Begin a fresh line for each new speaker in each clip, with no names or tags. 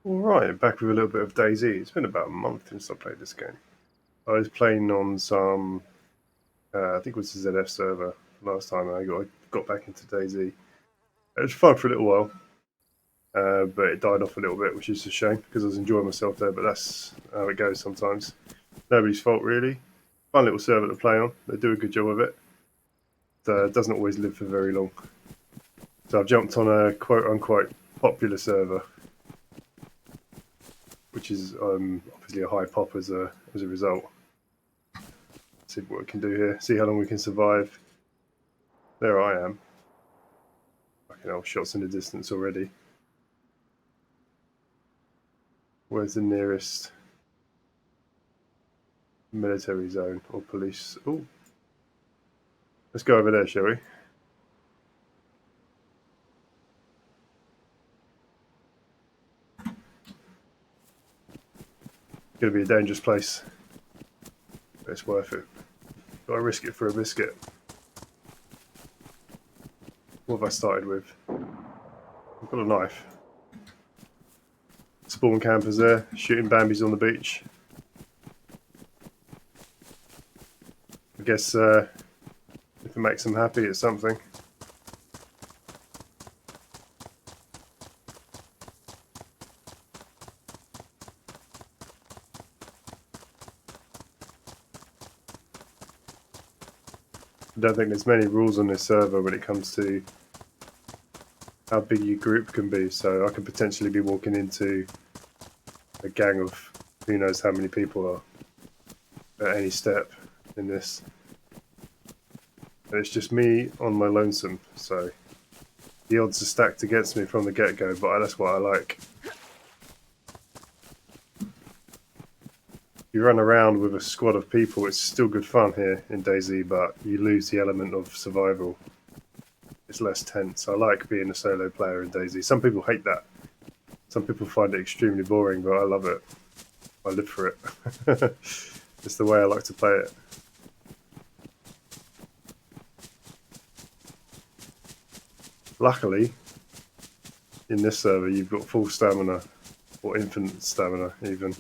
Alright, back with a little bit of DayZ. It's been about a month since I played this game. I was playing on some, I think it was the ZF server last time I got back into DayZ. It was fun for a little while, but it died off a little bit, which is a shame because I was enjoying myself there, but that's how it goes sometimes. Nobody's fault, really. Fun little server to play on. They do a good job of it. It doesn't always live for very long. So I've jumped on a quote-unquote popular server, which is obviously a high pop as a result. See what we can do here. See how long we can survive. There I am. Fucking hell, shots in the distance already. Where's the nearest military zone or police? Oh, let's go over there, shall we? It's going to be a dangerous place, but it's worth it. Got to risk it for a biscuit. What have I started with? I've got a knife. Spawn campers there, shooting Bambis on the beach. I guess if it makes them happy, it's something. I don't think there's many rules on this server when it comes to how big your group can be, so I could potentially be walking into a gang of who knows how many people are at any step in this. And it's just me on my lonesome, so the odds are stacked against me from the get-go, but that's what I like. You run around with a squad of people, it's still good fun here in DayZ, but you lose the element of survival. It's less tense. I like being a solo player in DayZ. Some people hate that. Some people find it extremely boring, but I love it. I live for it. It's the way I like to play it. Luckily, in this server, you've got full stamina, or infinite stamina even.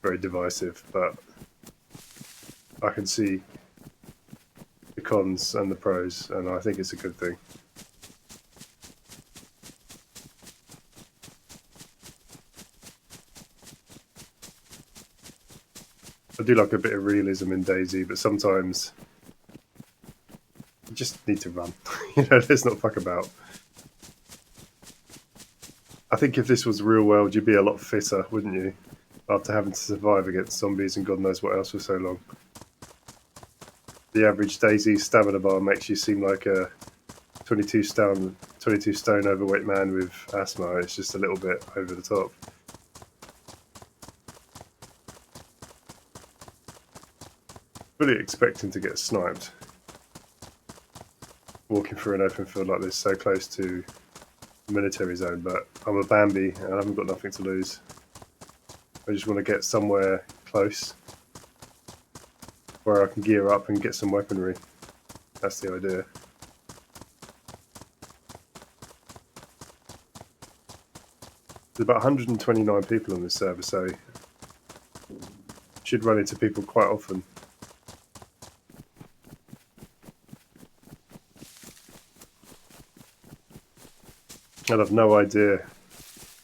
Very divisive, but I can see the cons and the pros, and I think it's a good thing. I do like a bit of realism in DayZ, but sometimes you just need to run. Let's not fuck about. I think if this was real world, you'd be a lot fitter, wouldn't you? After having to survive against zombies and God knows what else for so long. The average DayZ stamina bar makes you seem like a 22 stone overweight man with asthma. It's just a little bit over the top. Fully expecting to get sniped. Walking through an open field like this, so close to the military zone, but I'm a Bambi and I haven't got nothing to lose. I just want to get somewhere close where I can gear up and get some weaponry. That's the idea. There's about 129 people on this server, so should run into people quite often. And I've no idea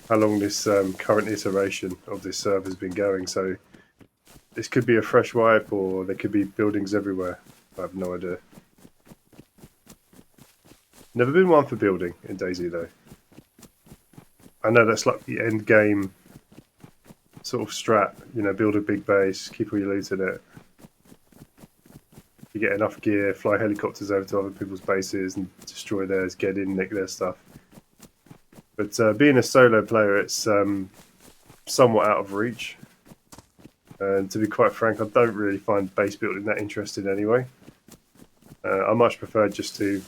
how long this current iteration of this server has been going, so this could be a fresh wipe or there could be buildings everywhere. I have no idea. Never been one for building in DayZ though. I know that's like the end game sort of strat, build a big base, keep all your loot in it. You get enough gear, fly helicopters over to other people's bases and destroy theirs, get in, nick their stuff. But being a solo player, it's somewhat out of reach. And to be quite frank, I don't really find base building that interesting anyway. I much prefer just to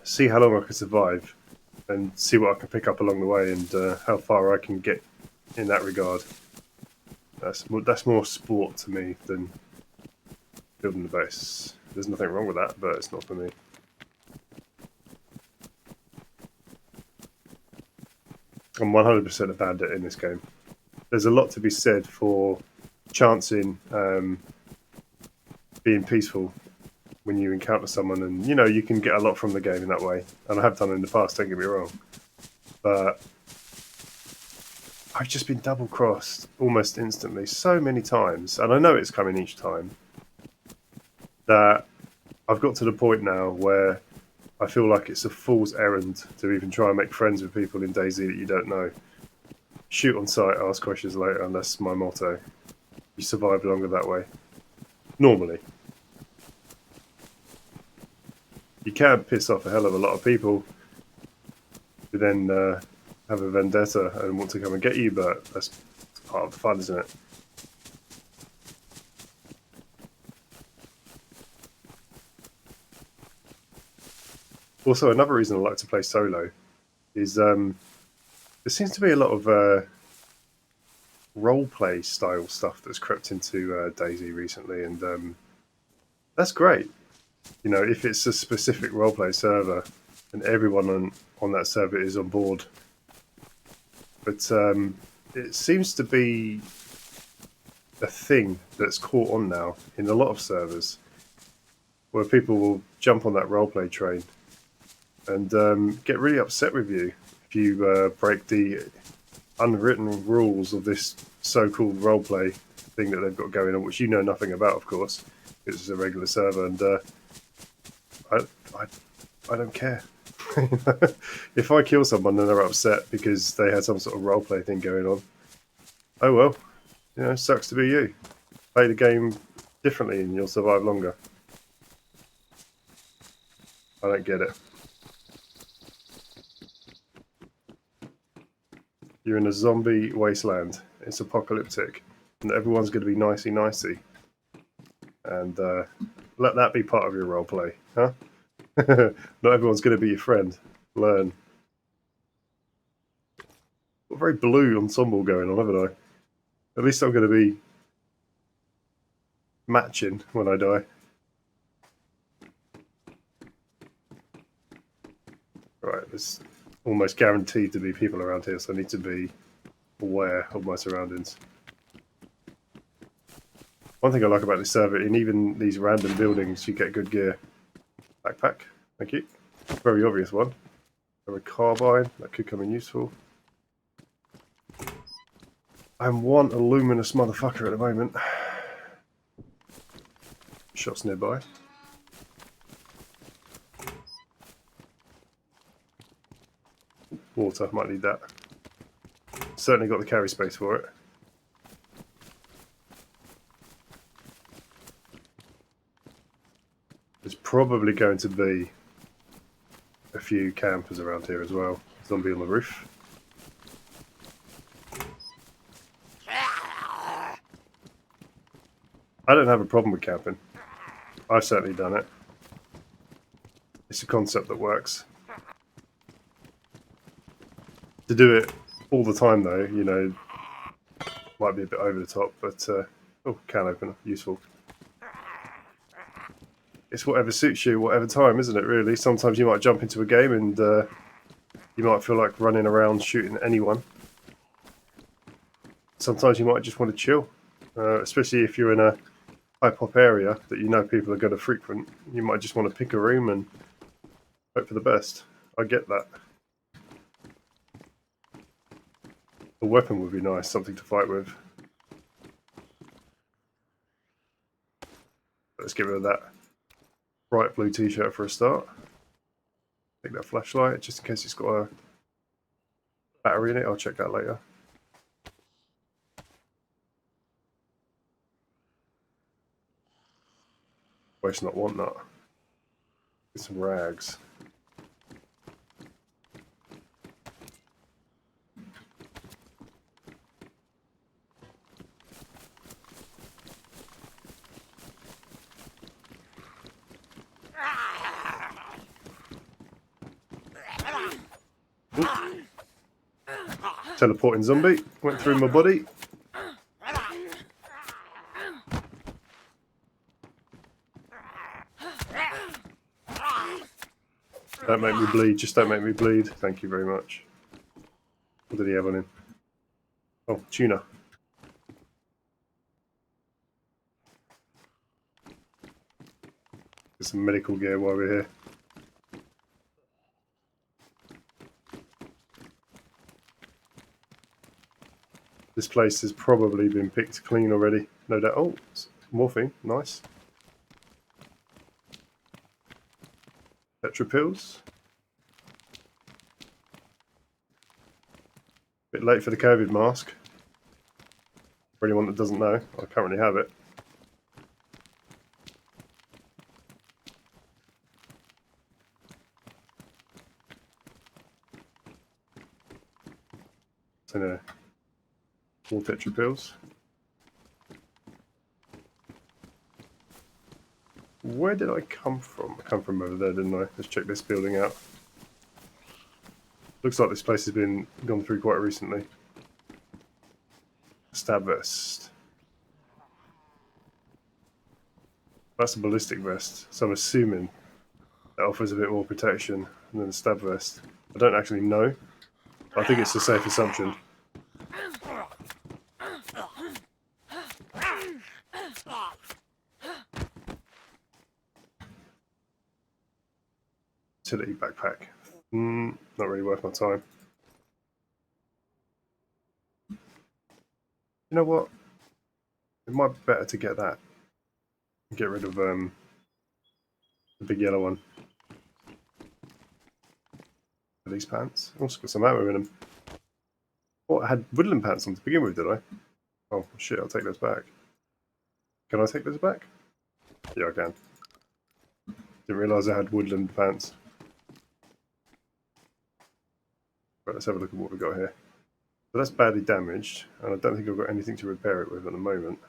see how long I can survive and see what I can pick up along the way and how far I can get in that regard. That's more sport to me than building the base. There's nothing wrong with that, but it's not for me. I'm 100% a bandit in this game. There's a lot to be said for chancing, being peaceful when you encounter someone, and you know you can get a lot from the game in that way. And I have done in the past. Don't get me wrong, but I've just been double crossed almost instantly so many times, and I know it's coming each time. That I've got to the point now where I feel like it's a fool's errand to even try and make friends with people in DayZ that you don't know. Shoot on sight, ask questions later, and that's my motto. You survive longer that way. Normally. You can piss off a hell of a lot of people who then have a vendetta and want to come and get you, but that's part of the fun, isn't it? Also, another reason I like to play solo is there seems to be a lot of role-play style stuff that's crept into DayZ recently, and that's great. You know, if it's a specific roleplay server and everyone on that server is on board. But it seems to be a thing that's caught on now in a lot of servers where people will jump on that roleplay train and get really upset with you if you break the unwritten rules of this so-called roleplay thing that they've got going on, which you know nothing about, of course. It's a regular server, and I don't care. If I kill someone and they're upset because they had some sort of roleplay thing going on, oh well, you know, sucks to be you. Play the game differently and you'll survive longer. I don't get it. You're in a zombie wasteland. It's apocalyptic, and everyone's going to be nicey. And let that be part of your roleplay, huh? Not everyone's going to be your friend. Learn. Got a very blue ensemble going on, haven't I? At least I'm going to be matching when I die. Right, there's almost guaranteed to be people around here, so I need to be aware of my surroundings. One thing I like about this server, in even these random buildings, you get good gear. Backpack, thank you. Very obvious one. A carbine, that could come in useful. I'm one luminous motherfucker at the moment. Shots nearby. Water, might need that. Certainly got the carry space for it. There's probably going to be a few campers around here as well. Zombie on the roof. I don't have a problem with camping. I've certainly done it. It's a concept that works. To do it all the time, though, you know, might be a bit over the top, but oh, can opener, useful. It's whatever suits you, whatever time, isn't it, really? Sometimes you might jump into a game and you might feel like running around shooting anyone. Sometimes you might just want to chill, especially if you're in a high-pop area that you know people are going to frequent. You might just want to pick a room and hope for the best. I get that. A weapon would be nice, something to fight with. Let's get rid of that bright blue t-shirt for a start. Take that flashlight, just in case it's got a battery in it. I'll check that later. Waste not, want not. Get some rags. Ooh. Teleporting zombie went through my body. Don't make me bleed, just don't make me bleed. Thank you very much. What did he have on him? Oh, tuna. Get some medical gear while we're here. This place has probably been picked clean already, no doubt. Oh, morphine, nice. Petra pills. Bit late for the COVID mask. For anyone that doesn't know, I currently have it. So no, more Tetra pills. Where did I come from? I come from over there, didn't I? Let's check this building out. Looks like this place has been gone through quite recently. Stab vest. That's a ballistic vest, so I'm assuming that offers a bit more protection than the stab vest. I don't actually know. I think it's a safe assumption. Utility backpack. Not really worth my time. You know what? It might be better to get that. Get rid of the big yellow one. These pants. Also got some ammo in them. Oh, I had woodland pants on to begin with, did I? Oh shit! I'll take those back. Can I take those back? Yeah, I can. Didn't realise I had woodland pants. Right, let's have a look at what we've got here. So that's badly damaged, and I don't think I've got anything to repair it with at the moment.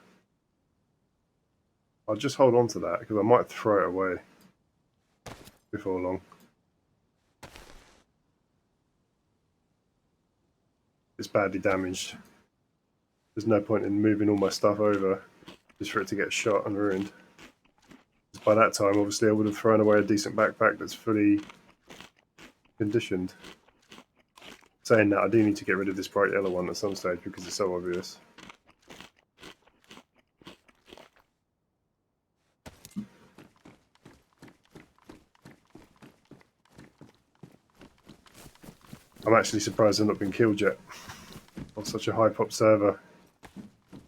I'll just hold on to that, because I might throw it away before long. It's badly damaged. There's no point in moving all my stuff over just for it to get shot and ruined. By that time, obviously, I would have thrown away a decent backpack that's fully conditioned. Saying that, I do need to get rid of this bright yellow one at some stage because it's so obvious. I'm actually surprised I've not been killed yet on such a high pop server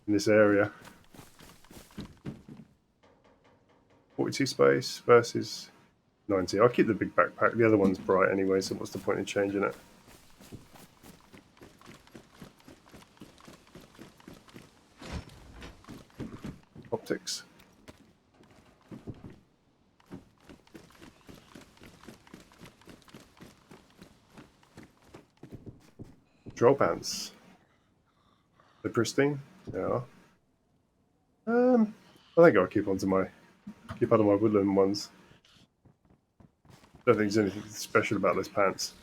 in this area. 42 space versus 90. I'll keep the big backpack. The other one's bright anyway, so what's the point in changing it? Optics. Droll pants. They're pristine. Yeah. I think I'll keep on to my woodland ones. Don't think there's anything special about those pants.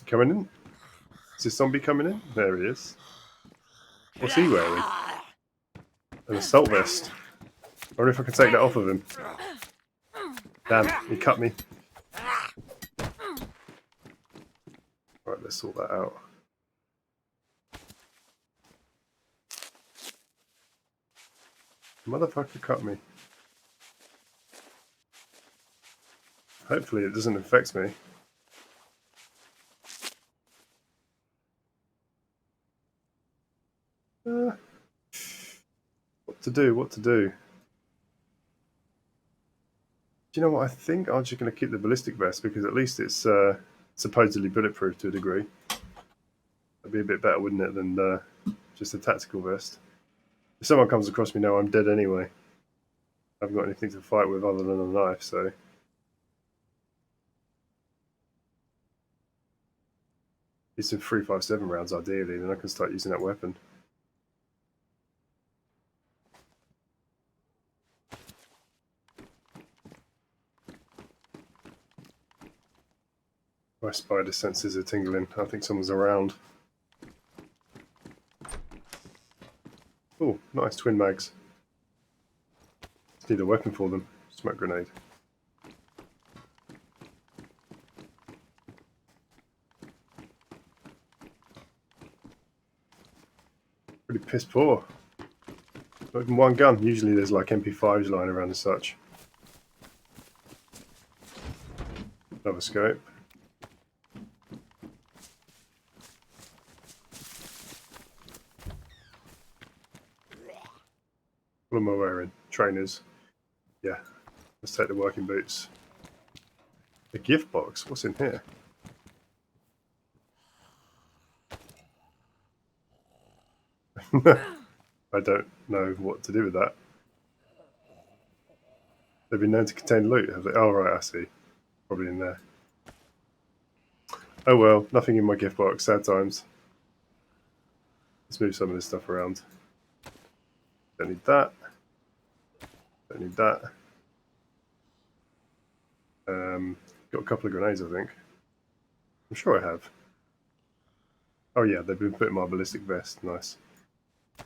Coming in? Is this zombie coming in? There he is. What's he wearing? An assault vest. I wonder if I can take that off of him. Damn, he cut me. Right, let's sort that out. Motherfucker cut me. Hopefully it doesn't infect me. What to do? What to do? Do you know what? I think I'm just going to keep the ballistic vest because at least it's supposedly bulletproof to a degree. That'd be a bit better, wouldn't it, than just a tactical vest? If someone comes across me now, I'm dead anyway. I haven't got anything to fight with other than a knife, so... Need some 357 rounds ideally, then I can start using that weapon. My spider senses are tingling. I think someone's around. Oh, nice twin mags. Just need a weapon for them. Smoke grenade. Pretty piss poor. Not even one gun. Usually there's like MP5s lying around and such. Another scope. What am I wearing? Trainers. Yeah. Let's take the working boots. A gift box? What's in here? I don't know what to do with that. They've been known to contain loot, have they? Oh, right, I see. Probably in there. Oh well, nothing in my gift box. Sad times. Let's move some of this stuff around. Don't need that. Don't need that. Got a couple of grenades, I think. I'm sure I have. Oh yeah, they've been put in my ballistic vest. Nice.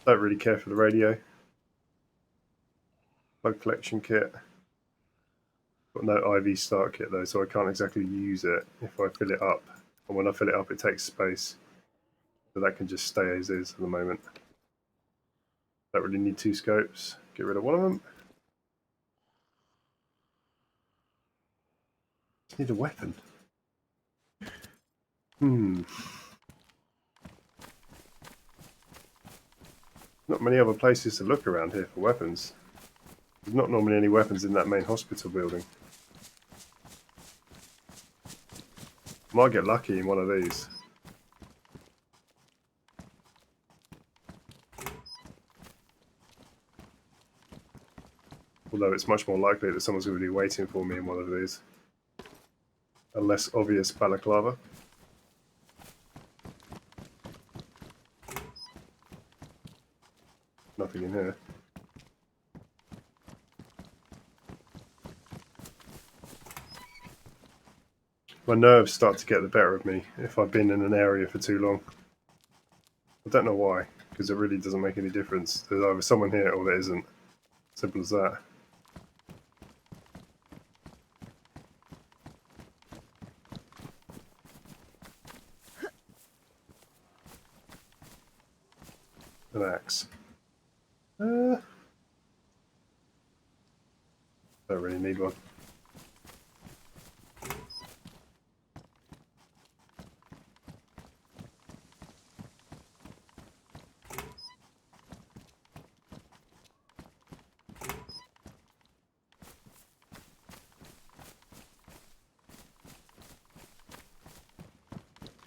Don't really care for the radio. Plug collection kit. Got no IV start kit though, so I can't exactly use it if I fill it up. And when I fill it up, it takes space. So that can just stay as is at the moment. Don't really need 2 scopes. Get rid of one of them. Just need a weapon. Not many other places to look around here for weapons. There's not normally any weapons in that main hospital building. Might get lucky in one of these. Although it's much more likely that someone's going to be waiting for me in one of these. A less obvious balaclava. Nothing in here. My nerves start to get the better of me if I've been in an area for too long. I don't know why, because it really doesn't make any difference. There's either someone here or there isn't. Simple as that. An axe. Don't really need one.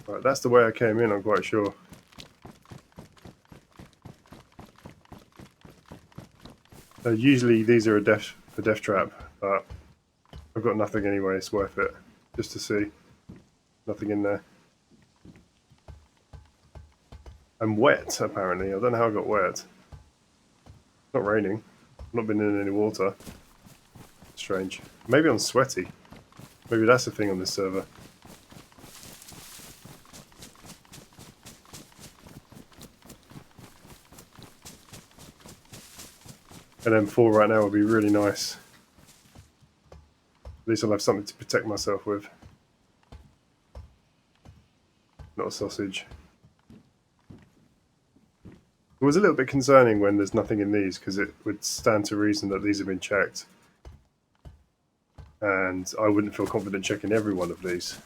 Right, that's the way I came in, I'm quite sure. Usually these are a death trap, but I've got nothing anyway, it's worth it. Just to see. Nothing in there. I'm wet, apparently. I don't know how I got wet. It's not raining. I've not been in any water. Strange. Maybe I'm sweaty. Maybe that's the thing on this server. An M4 right now would be really nice. At least I'll have something to protect myself with. Not a sausage. It was a little bit concerning when there's nothing in these, because it would stand to reason that these have been checked. And I wouldn't feel confident checking every one of these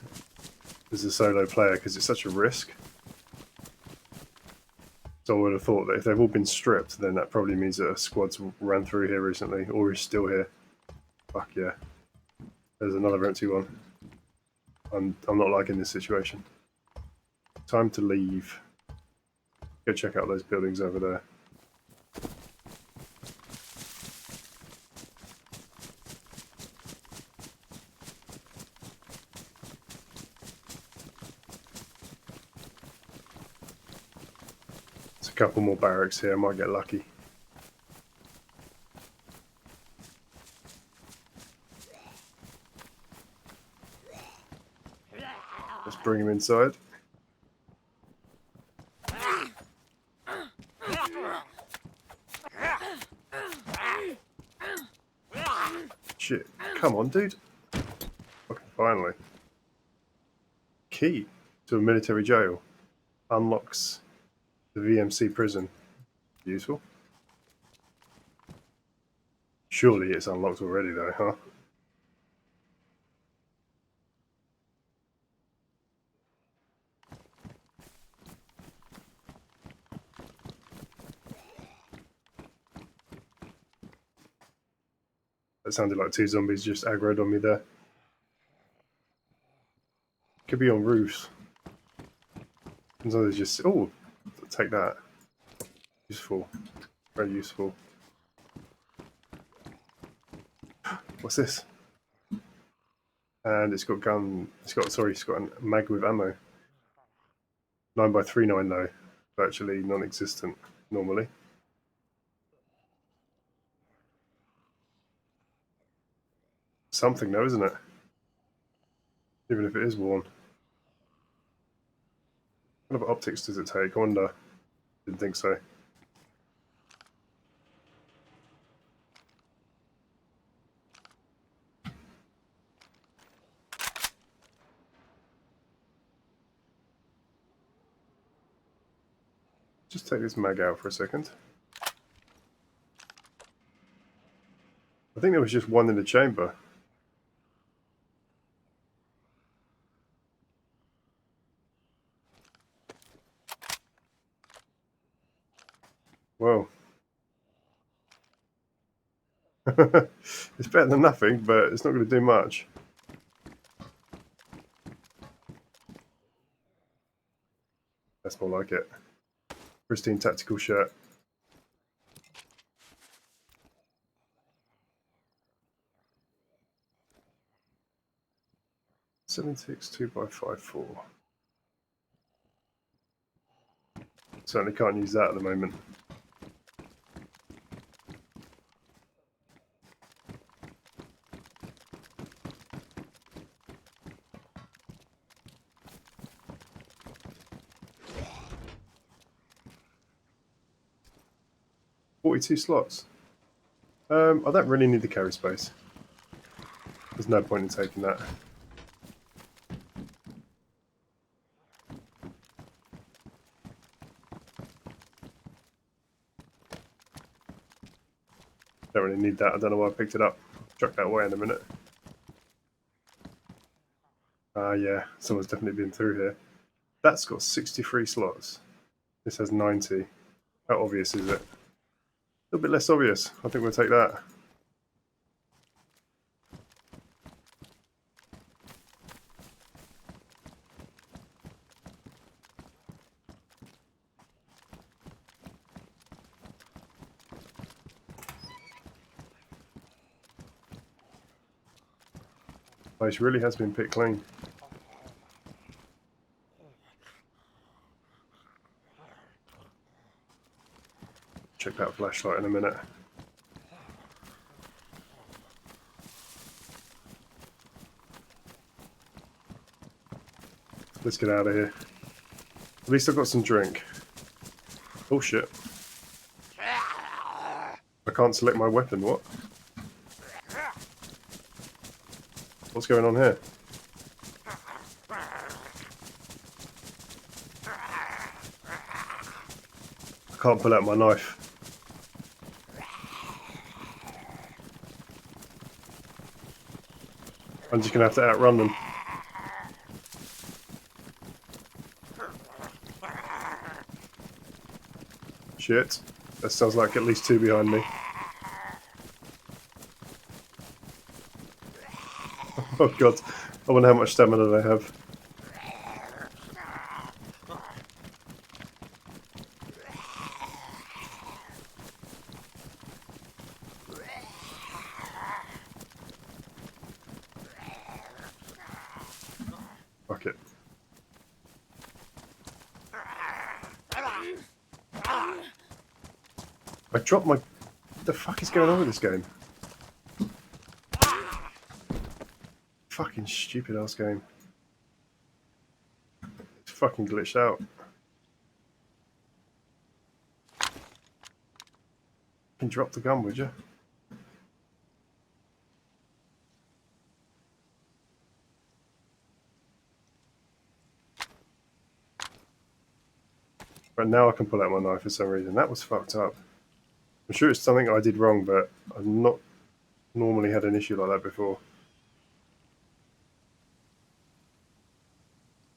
as a solo player, because it's such a risk. So I would have thought that if they've all been stripped, then that probably means that a squad's ran through here recently, or is still here. Fuck yeah. There's another empty one. I'm not liking this situation. Time to leave. Go check out those buildings over there. There's a couple more barracks here, I might get lucky. Let's bring him inside. Shit, come on, dude. Fucking finally. Key to a military jail. Unlocks the VMC prison. Useful. Surely it's unlocked already though, huh? That sounded like two zombies just aggroed on me there. Could be on roofs. Sometimes just... Oh, take that. Useful. Very useful. What's this? And it's got gun... It's got a mag with ammo. 9x39 though. Virtually non-existent normally. Something though, isn't it? Even if it is worn. What kind of optics does it take? I wonder. Didn't think so. Just take this mag out for a second. I think there was just one in the chamber. Whoa. It's better than nothing, but it's not going to do much. That's more like it. Pristine tactical shirt. 7.6 2x54. Certainly can't use that at the moment. .42 slots. I don't really need the carry space. There's no point in taking that. Don't really need that. I don't know why I picked it up. Chuck that away in a minute. Yeah, someone's definitely been through here. That's got 63 slots. This has 90. How obvious is it? A little bit less obvious. I think we'll take that. Place really has been picked clean. Check that flashlight in a minute. Let's get out of here. At least I've got some drink. Oh shit. I can't select my weapon, what? What's going on here? I can't pull out my knife. I'm just gonna have to outrun them. Shit. That sounds like at least two behind me. Oh god. I wonder how much stamina they have. Fuck it. I dropped my... What the fuck is going on with this game? Fucking stupid ass game. It's fucking glitched out. Can drop the gun, would you? But now I can pull out my knife for some reason. That was fucked up. I'm sure it's something I did wrong, but I've not normally had an issue like that before.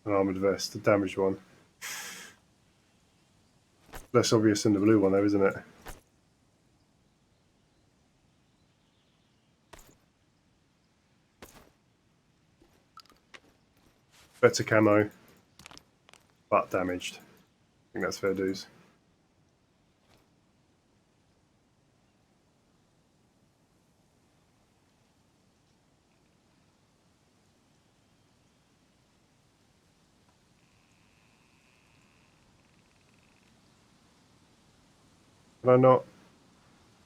An armoured vest, a damaged one. Less obvious than the blue one though, isn't it? Better camo, but damaged. I think that's fair dues. Can I not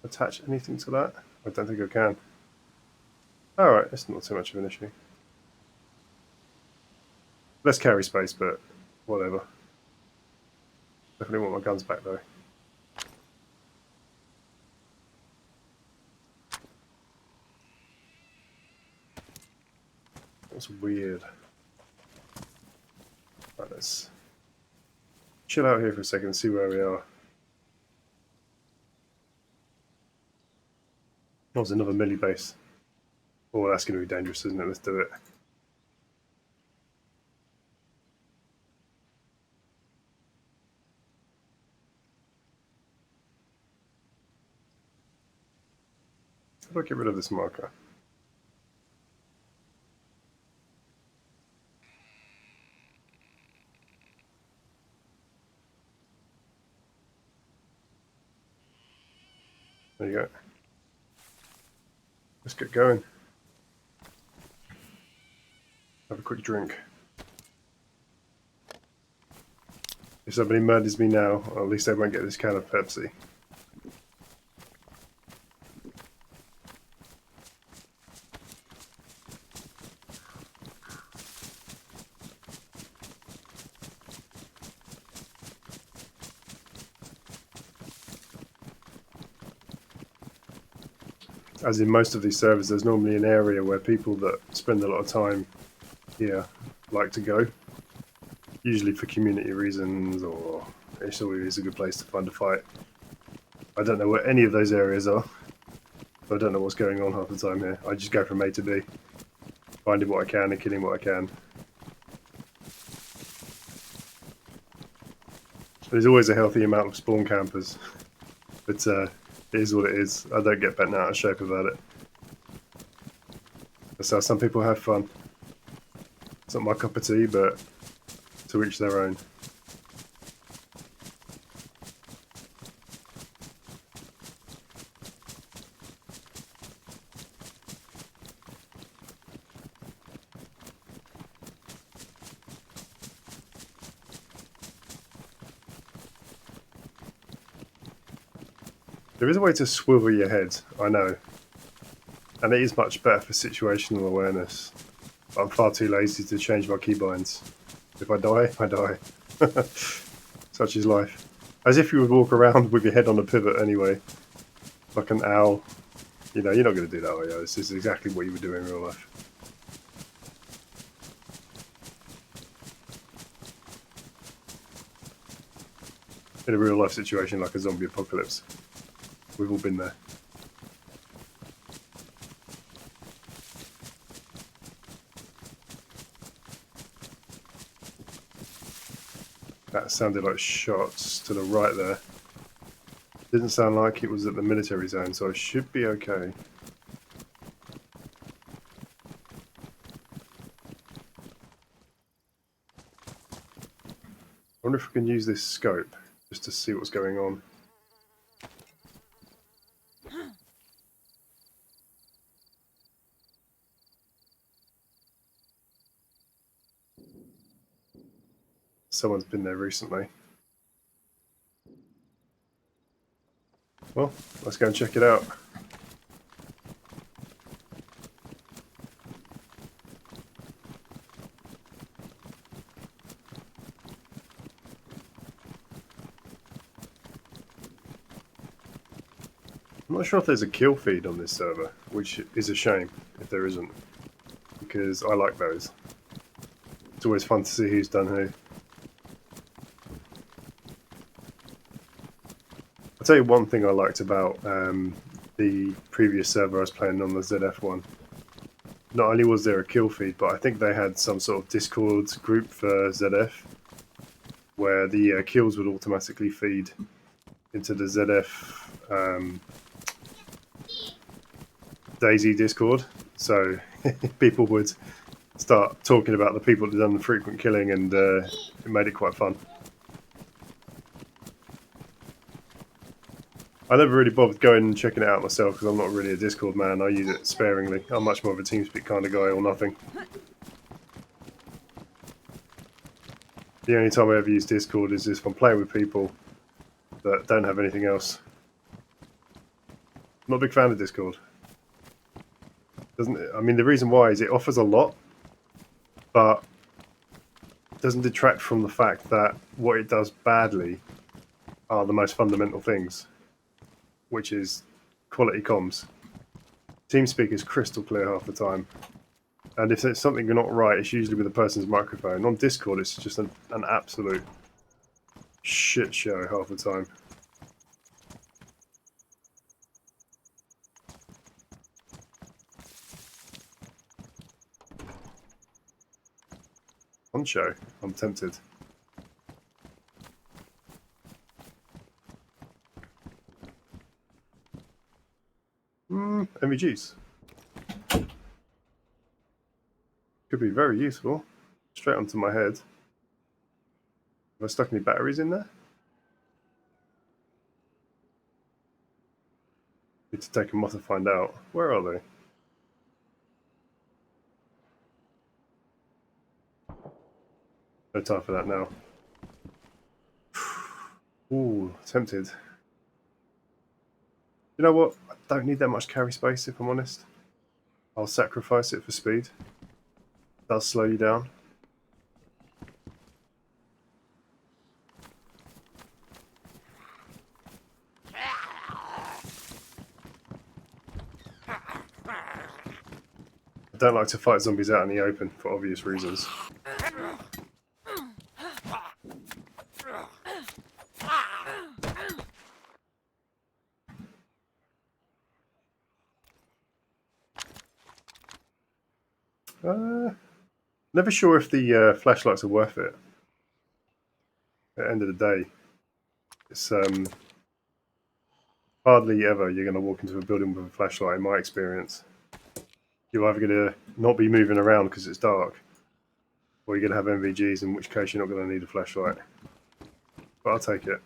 attach anything to that? I don't think I can. Alright, it's not too much of an issue. Less carry space, but whatever. Definitely want my guns back though. That's weird. Right, let's chill out here for a second and see where we are. Oh, there's another melee base. Oh, that's going to be dangerous, isn't it? Let's do it. How do I get rid of this marker? There you go. Let's get going. Have a quick drink. If somebody murders me now, at least they won't get this can of Pepsi. As in most of these servers, there's normally an area where people that spend a lot of time here like to go. Usually for community reasons, or it's always a good place to find a fight. I don't know where any of those areas are. I don't know what's going on half the time here. I just go from A to B, finding what I can and killing what I can. There's always a healthy amount of spawn campers, but it is what it is. I don't get bent out of shape about it. That's how some people have fun. It's not my cup of tea, but to each their own. There is a way to swivel your head, I know. And it is much better for situational awareness. But I'm far too lazy to change my keybinds. If I die, I die. Such is life. As if you would walk around with your head on a pivot anyway. Like an owl. You know, you're not going to do that, are you? This is exactly what you would do in real life. In a real life situation like a zombie apocalypse. We've all been there. That sounded like shots to the right there. Didn't sound like it was at the military zone, so I should be okay. I wonder if we can use this scope just to see what's going on. Someone's been there recently. Well, let's go and check it out. I'm not sure if there's a kill feed on this server, which is a shame if there isn't, because I like those. It's always fun to see who's done who. I'll tell you one thing I liked about the previous server I was playing on, the ZF one. Not only was there a kill feed, but I think they had some sort of Discord group for ZF where the kills would automatically feed into the ZF DayZ Discord. So people would start talking about the people that had done the frequent killing, and it made it quite fun. I never really bothered going and checking it out myself because I'm not really a Discord man. I use it sparingly. I'm much more of a TeamSpeak kind of guy or nothing. The only time I ever use Discord is if I'm playing with people that don't have anything else. I'm not a big fan of Discord. I mean, the reason why is it offers a lot, but doesn't detract from the fact that what it does badly are the most fundamental things, which is quality comms. TeamSpeak is crystal clear half the time. And if there's something you're not right, it's usually with the person's microphone. On Discord, it's just an absolute shit show half the time. Honcho, I'm tempted. MVGs. Could be very useful. Straight onto my head. Have I stuck any batteries in there? Need to take them off to find out. Where are they? No time for that now. Ooh, tempted. You know what? I don't need that much carry space, if I'm honest. I'll sacrifice it for speed. It does slow you down. I don't like to fight zombies out in the open for obvious reasons. Never sure if the flashlights are worth it. At the end of the day, it's hardly ever you're going to walk into a building with a flashlight, in my experience. You're either going to not be moving around because it's dark, or you're going to have MVGs, in which case you're not going to need a flashlight. But I'll take it.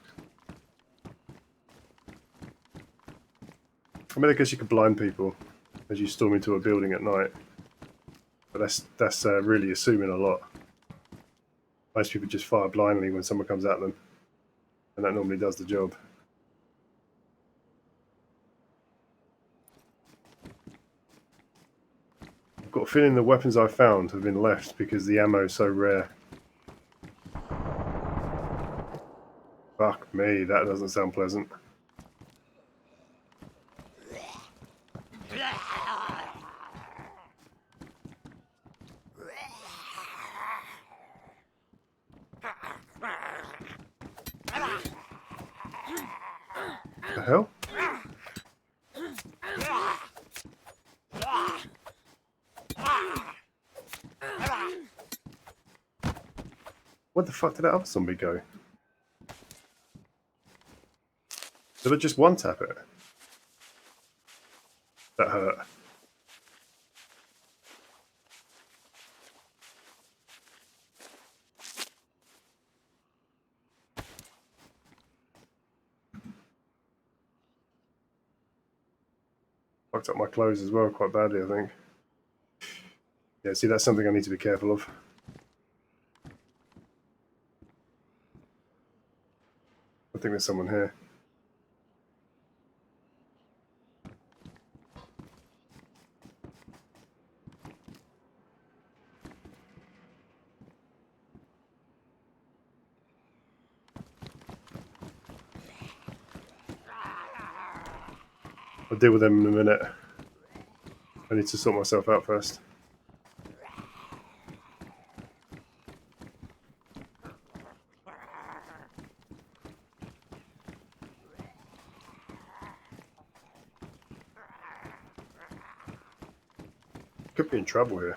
I mean, I guess you could blind people as you storm into a building at night. But that's really assuming a lot. Most people just fire blindly when someone comes at them, and that normally does the job. I've got a feeling the weapons I found have been left because the ammo is so rare. Fuck me, that doesn't sound pleasant. The hell? Where the fuck did that other zombie go? Did I just one-tap it? That hurt. Fucked up my clothes as well quite badly, I think. Yeah, see, that's something I need to be careful of. I think there's someone here. I'll deal with them in a minute. I need to sort myself out first. Could be in trouble here.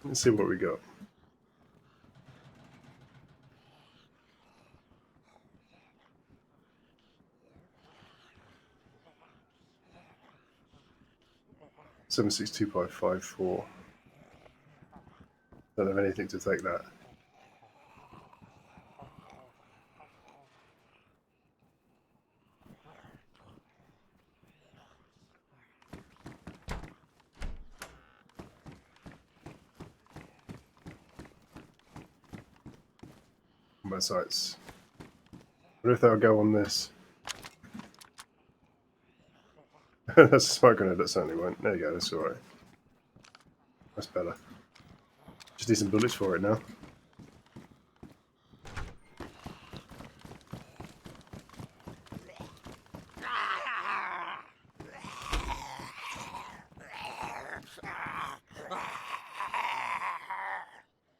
Let's see what we got. Seven 62554. Don't have anything to take that. Combat sites. What if they'll go on this? That's a smoke grenade, that certainly won't. There you go, that's alright. That's better. Just need some bullets for it now.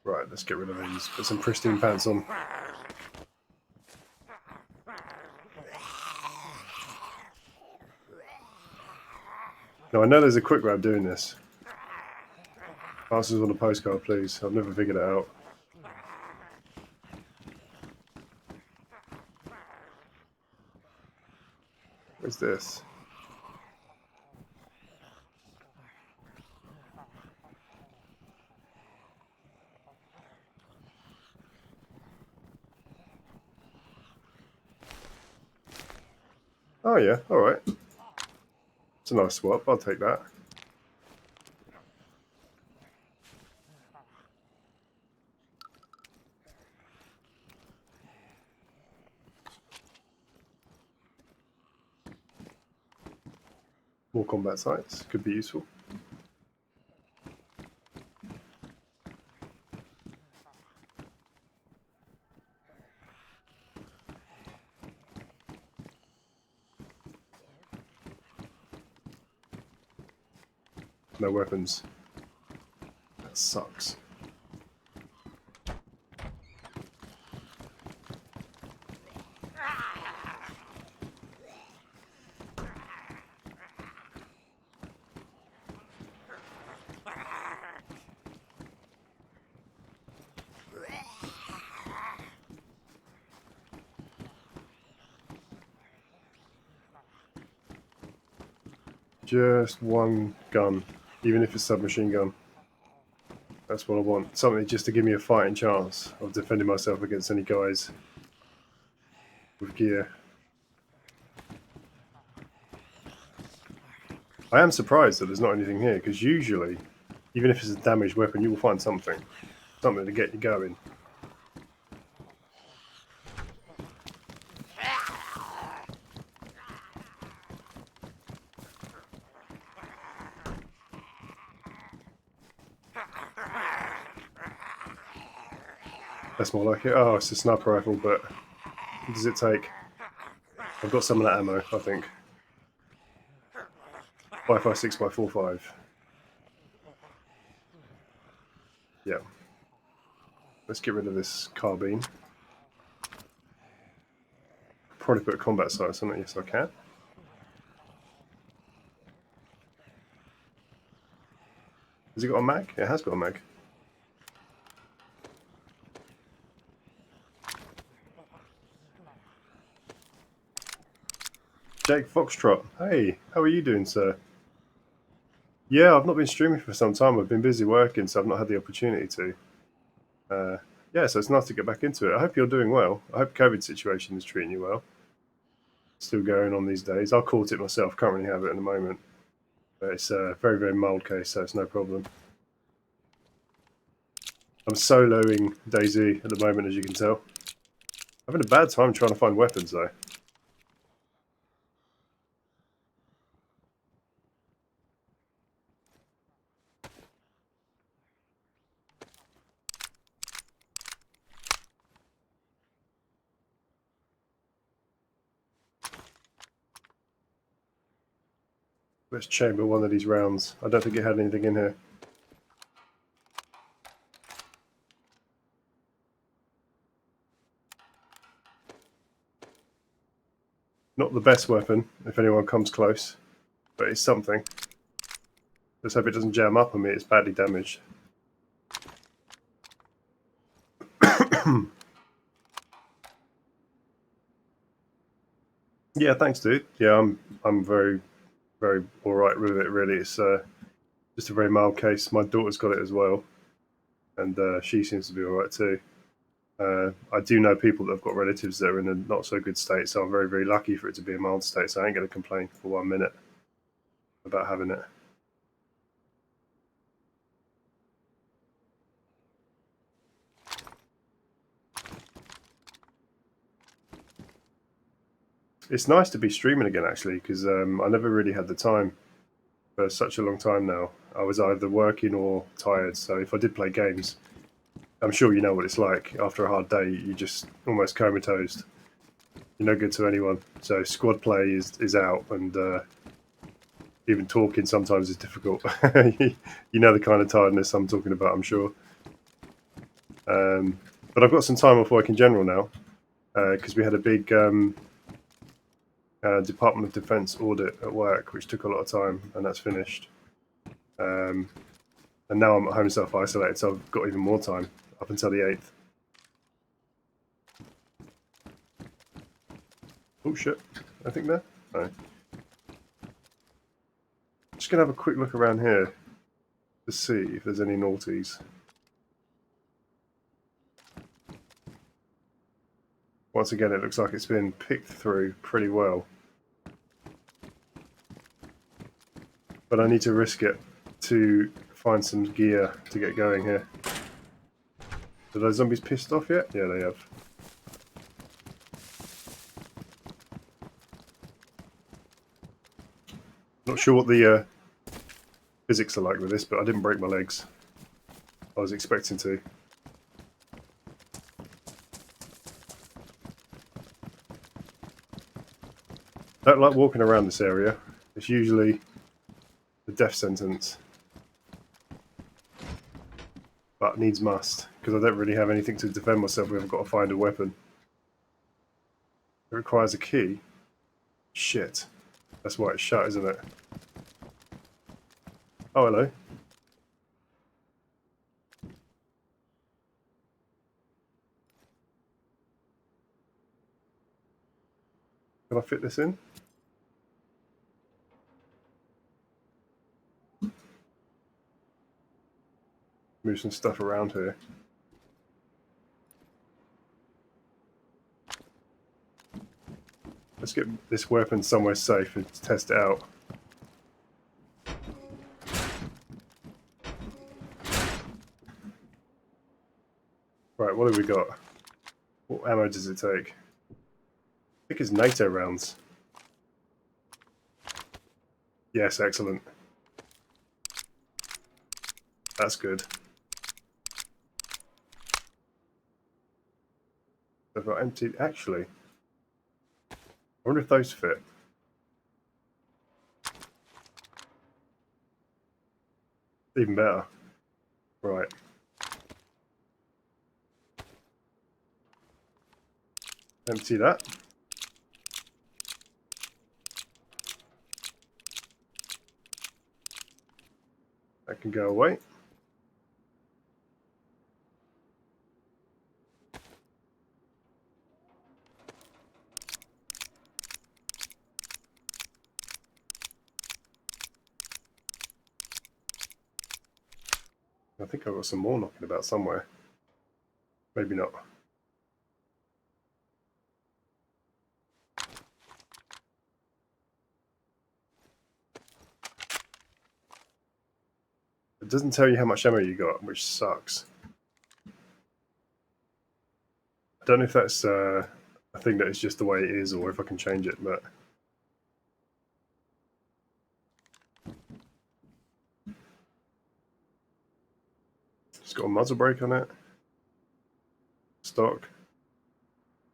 Right, let's get rid of these. Put some pristine pants on. Now I know there's a quick way of doing this. Answers on a postcard, please. I've never figured it out. What's this? Oh yeah, alright. It's a nice swap, I'll take that. More combat sites, could be useful. No weapons. That sucks. Just one gun, even if it's a submachine gun. That's what I want. Something just to give me a fighting chance of defending myself against any guys with gear. I am surprised that there's not anything here, because usually, even if it's a damaged weapon, you will find something. Something to get you going. That's more like it. Oh, it's a sniper rifle, but what does it take? I've got some of that ammo, I think. 5.56 x 4.5. Yeah. Let's get rid of this carbine. Probably put a combat sight or something. Yes, I can. Has it got a mag? It has got a mag. Jake Foxtrot. Hey, how are you doing, sir? Yeah, I've not been streaming for some time. I've been busy working, so I've not had the opportunity to. Yeah, so it's nice to get back into it. I hope you're doing well. I hope COVID situation is treating you well. Still going on these days. I caught it myself. Can't really have it at the moment. But it's a very, very mild case, so it's no problem. I'm soloing DayZ at the moment, as you can tell. I'm having a bad time trying to find weapons, though. Let's chamber one of these rounds. I don't think it had anything in here. Not the best weapon, if anyone comes close, but it's something. Let's hope it doesn't jam up on me, it's badly damaged. Yeah, thanks, dude. Yeah, I'm very, very alright with it, really. It's just a very mild case. My daughter's got it as well, and she seems to be alright too. I do know people that have got relatives that are in a not so good state, so I'm very, very lucky for it to be a mild state, so I ain't going to complain for 1 minute about having it. It's nice to be streaming again, actually, because I never really had the time for such a long time now. I was either working or tired, so if I did play games, I'm sure you know what it's like. After a hard day, you just almost comatose. You're no good to anyone. So squad play is out, and even talking sometimes is difficult. You know the kind of tiredness I'm talking about, I'm sure. But I've got some time off work in general now, because we had a big Department of Defense audit at work, which took a lot of time, and that's finished. And now I'm at home self-isolated, so I've got even more time up until the 8th. Oh shit, I think there? No. Just gonna have a quick look around here to see if there's any naughties. Once again, it looks like it's been picked through pretty well. But I need to risk it to find some gear to get going here. Are those zombies pissed off yet? Yeah, they have. Not sure what the physics are like with this, but I didn't break my legs. I was expecting to. Don't like walking around this area. It's usually the death sentence. But needs must, because I don't really have anything to defend myself with. I've got to find a weapon. It requires a key. Shit. That's why it's shut, isn't it? Oh, hello. Can I fit this in? Move some stuff around here. Let's get this weapon somewhere safe and test it out. Right, what have we got? What ammo does it take? I think it's NATO rounds. Yes, excellent. That's good. I've got emptied. Actually, I wonder if those fit. Even better. Right. Empty that. That can go away. I think I've got some more knocking about somewhere. Maybe not. It doesn't tell you how much ammo you got, which sucks. I don't know if that's a thing that is just the way it is, or if I can change it, but... It's got a muzzle brake on it. Stock.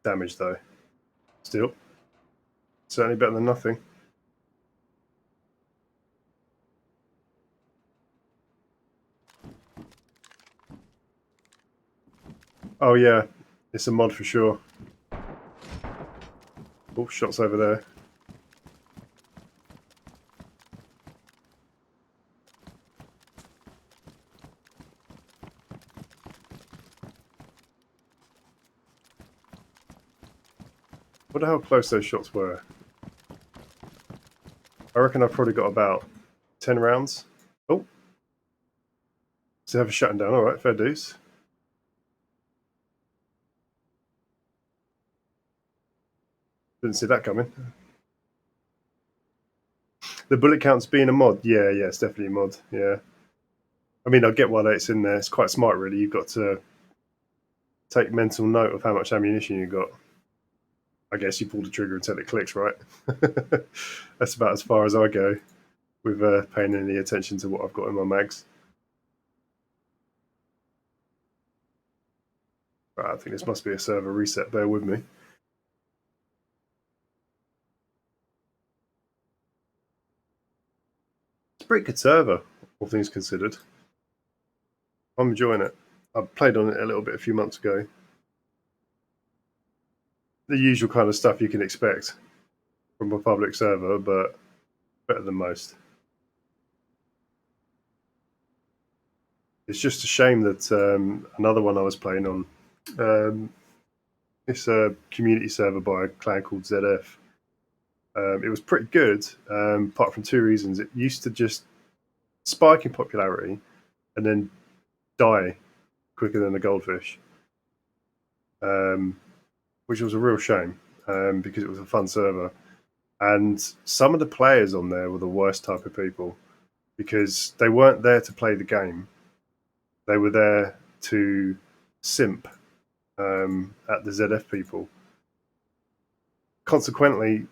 Damage though. Still. Certainly better than nothing. Oh yeah, it's a mod for sure. Oh, shots over there. Wonder how close those shots were. I reckon I've probably got about 10 rounds. Oh, so have a shutting down. All right, fair dues. Didn't see that coming. The bullet counts being a mod. Yeah, it's definitely a mod. Yeah. I mean, I get why it's in there. It's quite smart, really. You've got to take mental note of how much ammunition you got. I guess you pull the trigger until it clicks, right? That's about as far as I go with paying any attention to what I've got in my mags. Right, I think this must be a server reset. Bear with me. It's a pretty good server, all things considered. I'm enjoying it. I played on it a little bit a few months ago. The usual kind of stuff you can expect from a public server, but better than most. It's just a shame that another one I was playing on, it's a community server by a clan called ZF. It was pretty good, apart from two reasons. It used to just spike in popularity and then die quicker than a goldfish, which was a real shame because it was a fun server. And some of the players on there were the worst type of people because they weren't there to play the game. They were there to simp at the ZF people. Consequently,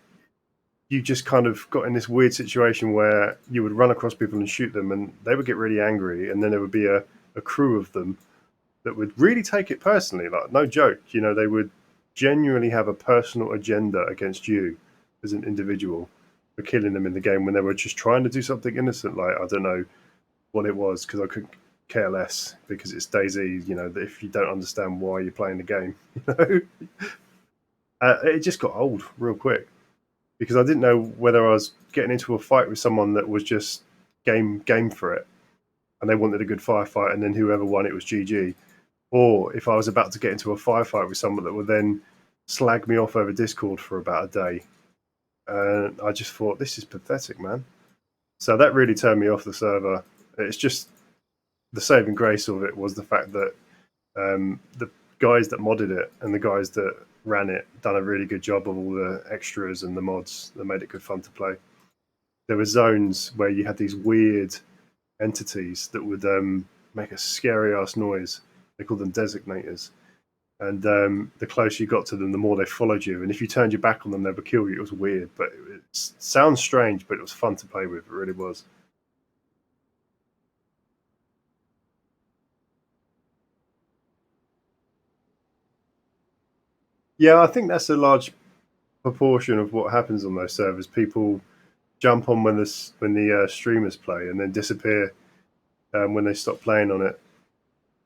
you just kind of got in this weird situation where you would run across people and shoot them, and they would get really angry, and then there would be a crew of them that would really take it personally. Like, no joke, they would genuinely have a personal agenda against you as an individual for killing them in the game when they were just trying to do something innocent. Like, I don't know what it was because I couldn't care less because it's DayZ. If you don't understand why you're playing the game, it just got old real quick because I didn't know whether I was getting into a fight with someone that was just game for it and they wanted a good firefight, and then whoever won it was GG, or if I was about to get into a firefight with someone that would then slag me off over Discord for about a day. And I just thought, this is pathetic, man. So that really turned me off the server. It's just the saving grace of it was the fact that the guys that modded it and the guys that ran it done a really good job of all the extras and the mods that made it good fun to play. There were zones where you had these weird entities that would make a scary ass noise. They called them designators. And the closer you got to them, the more they followed you. And if you turned your back on them, they would kill you. It was weird, but it sounds strange, but it was fun to play with. It really was. Yeah, I think that's a large proportion of what happens on those servers. People jump on when the streamers play and then disappear when they stop playing on it.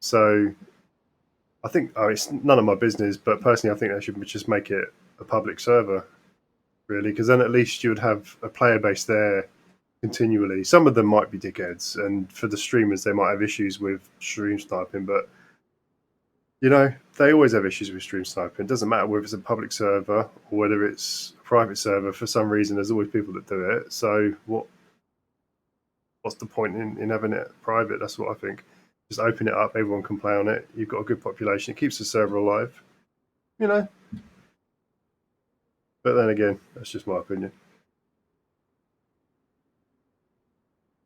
So I think it's none of my business, but personally, I think they should just make it a public server, really, because then at least you would have a player base there continually. Some of them might be dickheads, and for the streamers, they might have issues with stream sniping, but they always have issues with stream sniping. It doesn't matter whether it's a public server or whether it's a private server. For some reason, there's always people that do it. So what's the point in having it private? That's what I think. Just open it up. Everyone can play on it. You've got a good population. It keeps the server alive. You know. But then again, that's just my opinion.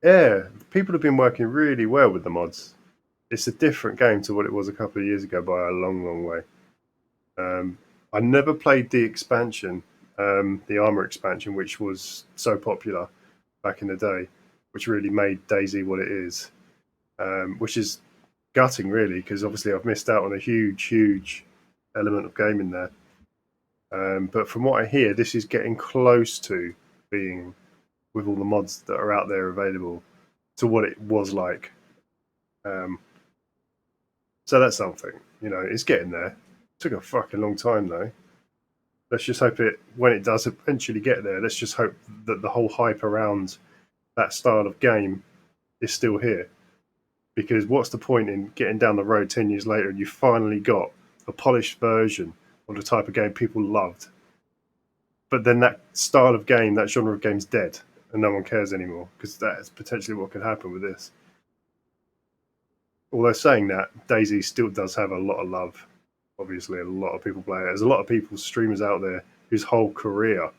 Yeah, people have been working really well with the mods. It's a different game to what it was a couple of years ago by a long, long way. I never played the expansion, the armor expansion, which was so popular back in the day, which really made DayZ what it is, which is gutting, really, because obviously I've missed out on a huge, huge element of gaming there. But from what I hear, this is getting close to being, with all the mods that are out there available, to what it was like. Um, So that's something. You know, it's getting there. It took a fucking long time though. Let's just hope it, when it does eventually get there, let's just hope that the whole hype around that style of game is still here. Because what's the point in getting down the road 10 years later and you finally got a polished version of the type of game people loved, but then that style of game, that genre of game's dead and no one cares anymore, because that's potentially what could happen with this. Although saying that, DayZ still does have a lot of love. Obviously, a lot of people play it. There's a lot of people, streamers out there, whose whole career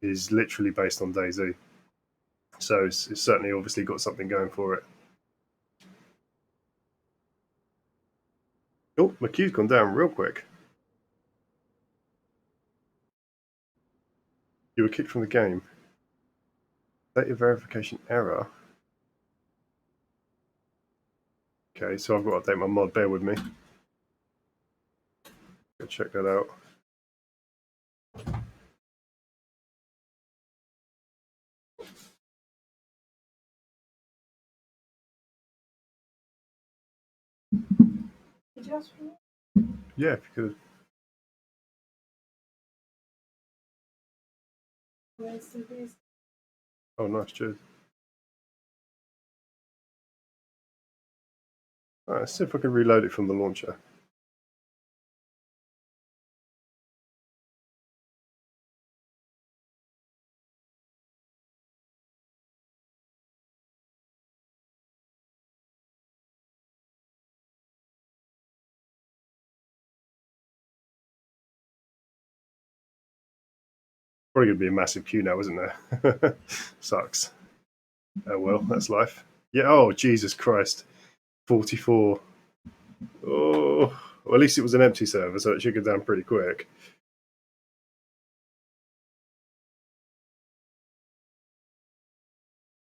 is literally based on DayZ. So it's certainly obviously got something going for it. Oh, my queue's gone down real quick. You were kicked from the game. Data verification error. Okay, so I've got to update my mod. Bear with me. Go check that out. Yeah, if you could. Oh, nice, cheers. All right, let's see if I can reload it from the launcher. Probably going to be a massive queue now, isn't there? Sucks. Oh well, that's life. Yeah, oh, Jesus Christ. 44. Oh, well, at least it was an empty server, so it should go down pretty quick.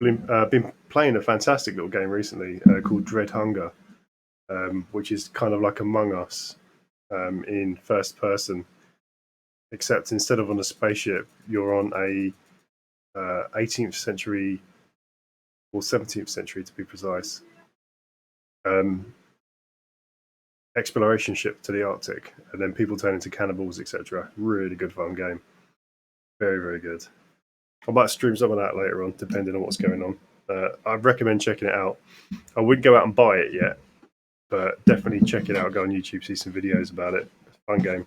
Been playing a fantastic little game recently called Dread Hunger, which is kind of like Among Us in first person, except instead of on a spaceship, you're on a 18th century or 17th century, to be precise, exploration ship to the Arctic, and then people turn into cannibals, etc. Really good fun game. Very, very good. I might stream some of that later on, depending on what's going on. I'd recommend checking it out. I wouldn't go out and buy it yet, but definitely check it out. Go on YouTube, see some videos about it. It's a fun game.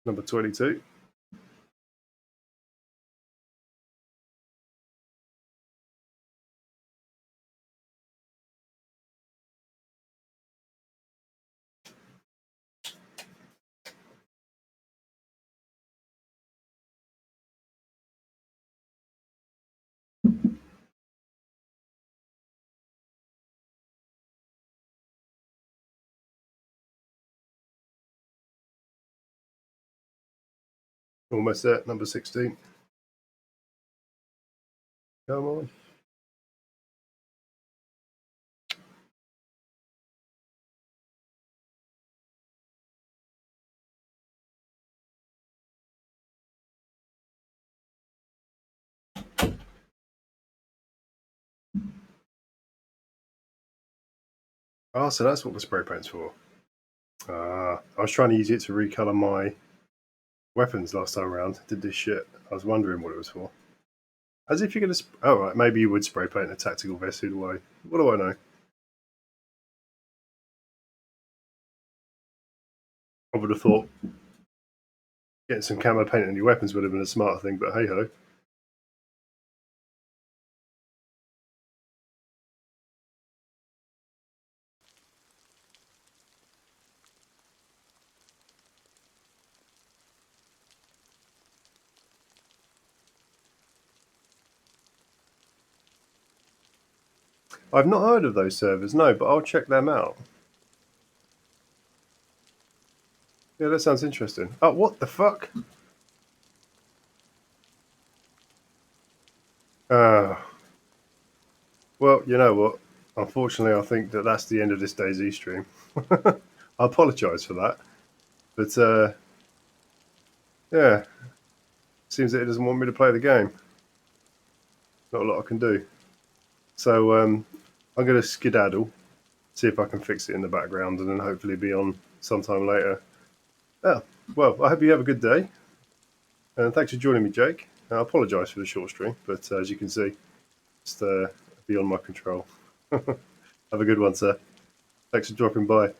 Number 22. Almost there. Number 16. Come on. Oh, so that's what the spray paint's for. I was trying to use it to recolor my weapons last time around. Did this shit. I was wondering what it was for. As if you're going to. Oh, right. Maybe you would spray paint a tactical vest. Who do I? What do I know? I would have thought getting some camo paint on your weapons would have been a smarter thing, but hey ho. I've not heard of those servers, no, but I'll check them out. Yeah, that sounds interesting. Oh, what the fuck? Well, you know what? unfortunately, I think that that's the end of this DayZ stream. I apologise for that, but yeah, seems that it doesn't want me to play the game. Not a lot I can do. So I'm going to skedaddle, see if I can fix it in the background, and then hopefully be on sometime later. Yeah, well, I hope you have a good day, and thanks for joining me, Jake. I apologise for the short stream, but as you can see, it's beyond my control. Have a good one, sir. Thanks for dropping by.